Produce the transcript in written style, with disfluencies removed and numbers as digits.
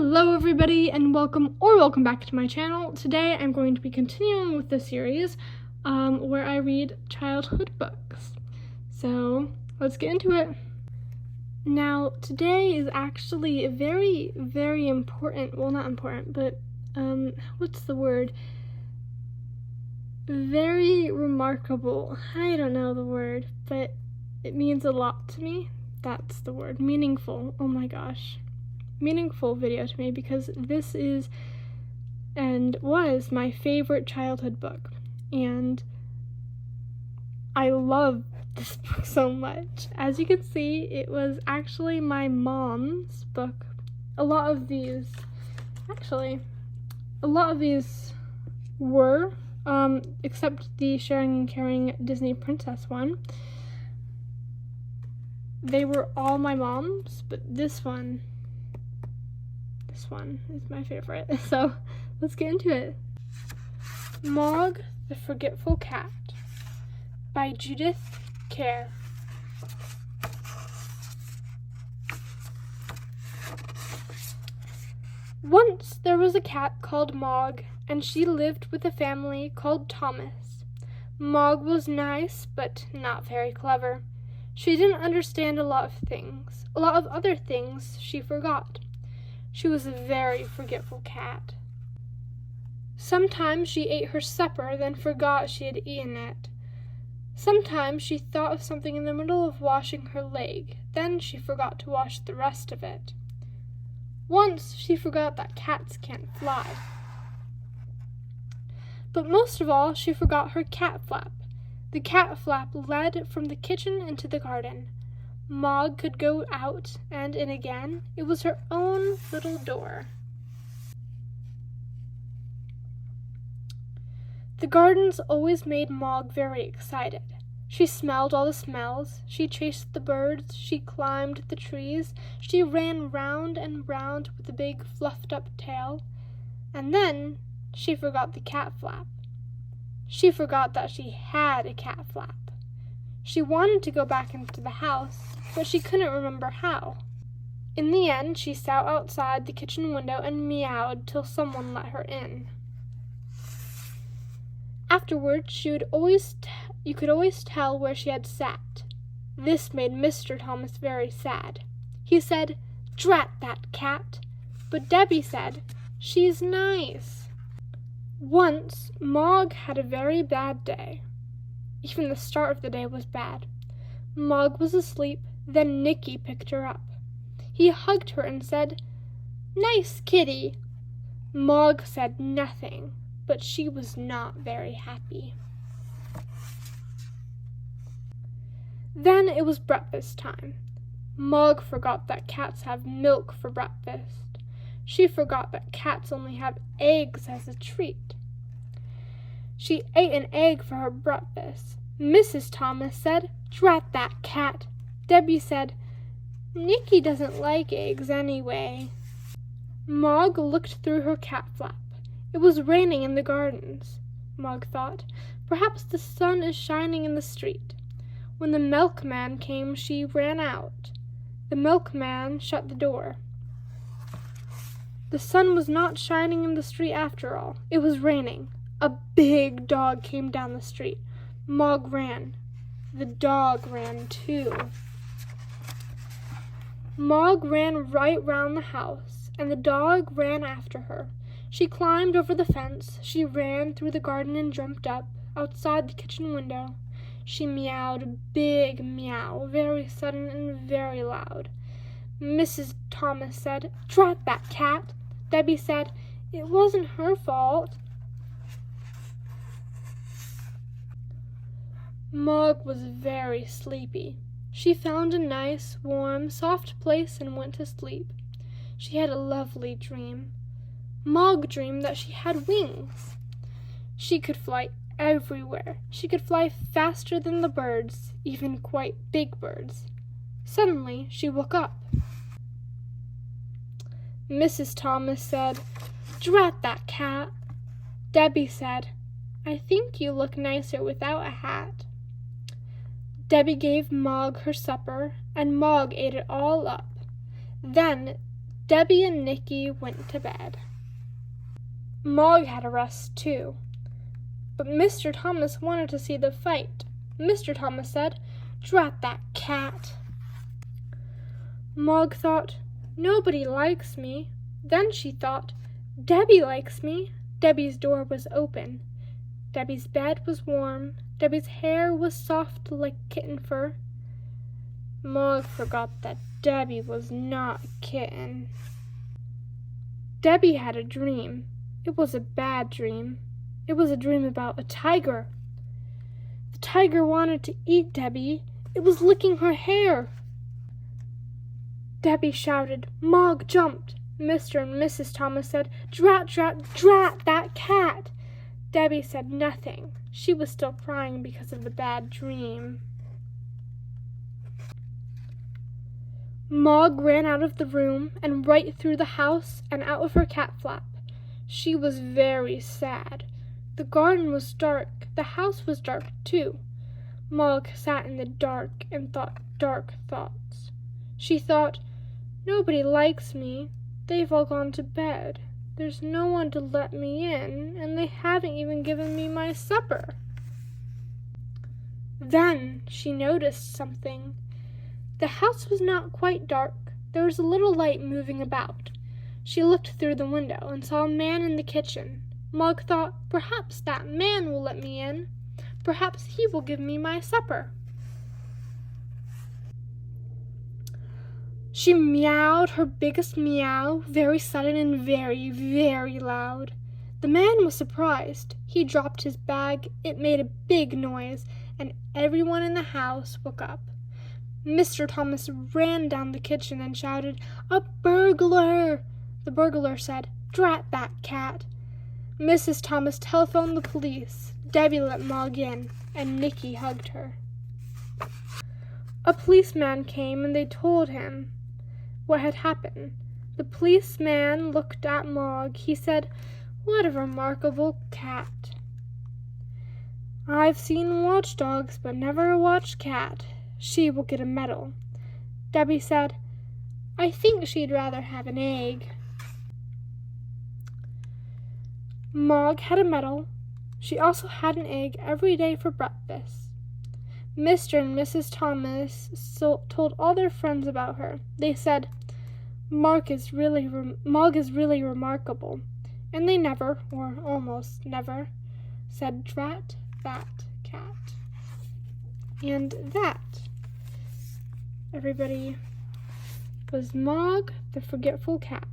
Hello everybody and welcome back to my channel. Today I'm going to be continuing with the series where I read childhood books. So let's get into it. Now today is actually a very, very important, well not important, but what's the word? Very remarkable. I don't know the word, but it means a lot to me. That's the word. Meaningful. Oh my gosh. Meaningful video to me because this is and was my favorite childhood book, and I love this book so much. As you can see, it was actually my mom's book. A lot of these were except the Sharing and Caring Disney Princess one. They were all my mom's, but this one is my favorite. So let's get into it. Mog the Forgetful Cat by Judith Kerr. Once there was a cat called Mog, and she lived with a family called Thomas. Mog was nice, but not very clever. She didn't understand a lot of things. A lot of other things she forgot. She was a very forgetful cat. Sometimes she ate her supper, then forgot she had eaten it. Sometimes she thought of something in the middle of washing her leg, then she forgot to wash the rest of it. Once she forgot that cats can't fly. But most of all, she forgot her cat flap. The cat flap led from the kitchen into the garden. Mog could go out and in again. It was her own little door. The gardens always made Mog very excited. She smelled all the smells. She chased the birds. She climbed the trees. She ran round and round with a big fluffed-up tail. And then she forgot the cat flap. She forgot that she had a cat flap. She wanted to go back into the house, but she couldn't remember how. In the end, she sat outside the kitchen window and meowed till someone let her in. Afterwards, you could always tell where she had sat. This made Mr. Thomas very sad. He said, "Drat that cat." But Debbie said, "She's nice." Once, Mog had a very bad day. Even the start of the day was bad. Mog was asleep, then Nicky picked her up. He hugged her and said, "Nice kitty." Mog said nothing, but she was not very happy. Then it was breakfast time. Mog forgot that cats have milk for breakfast. She forgot that cats only have eggs as a treat. She ate an egg for her breakfast. Mrs. Thomas said, "Drat that cat." Debbie said, "Nicky doesn't like eggs anyway." Mog looked through her cat flap. It was raining in the gardens. Mog thought, perhaps the sun is shining in the street. When the milkman came, she ran out. The milkman shut the door. The sun was not shining in the street after all. It was raining. A big dog came down the street. Mog ran. The dog ran too. Mog ran right round the house, and the dog ran after her. She climbed over the fence. She ran through the garden and jumped up outside the kitchen window. She meowed a big meow, very sudden and very loud. Mrs. Thomas said, "Drat that cat." Debbie said, "It wasn't her fault." Mog was very sleepy. She found a nice, warm, soft place and went to sleep. She had a lovely dream. Mog dreamed that she had wings. She could fly everywhere. She could fly faster than the birds, even quite big birds. Suddenly, she woke up. Mrs. Thomas said, "Drat that cat." Debbie said, "I think you look nicer without a hat." Debbie gave Mog her supper, and Mog ate it all up. Then Debbie and Nicky went to bed. Mog had a rest too, but Mr. Thomas wanted to see the fight. Mr. Thomas said, "Drat that cat." Mog thought, "Nobody likes me." Then she thought, "Debbie likes me." Debbie's door was open. Debbie's bed was warm. Debbie's hair was soft like kitten fur. Mog forgot that Debbie was not a kitten. Debbie had a dream. It was a bad dream. It was a dream about a tiger. The tiger wanted to eat Debbie. It was licking her hair. Debbie shouted. Mog jumped. Mr. and Mrs. Thomas said, "Drat, drat, drat that cat." Debbie said nothing. She was still crying because of the bad dream. Mog ran out of the room and right through the house and out of her cat flap. She was very sad. The garden was dark. The house was dark too. Mog sat in the dark and thought dark thoughts. She thought, "Nobody likes me. They've all gone to bed. There's no one to let me in, and they haven't even given me my supper." Then she noticed something. The house was not quite dark. There was a little light moving about. She looked through the window and saw a man in the kitchen. Mog thought, "Perhaps that man will let me in. Perhaps he will give me my supper." She meowed her biggest meow, very sudden and very, very loud. The man was surprised. He dropped his bag. It made a big noise, and everyone in the house woke up. Mr. Thomas ran down the kitchen and shouted, "A burglar!" The burglar said, "Drat that cat." Mrs. Thomas telephoned the police. Debbie let Mog in, and Nicky hugged her. A policeman came, and they told him what had happened. The policeman looked at Mog. He said, "What a remarkable cat. I've seen watchdogs, but never a watch cat. She will get a medal." Debbie said, "I think she'd rather have an egg." Mog had a medal. She also had an egg every day for breakfast. Mr. and Mrs. Thomas told all their friends about her. They said, Mog is really remarkable. And they never, or almost never, said, "Drat that cat." And that, everybody, was Mog the Forgetful Cat.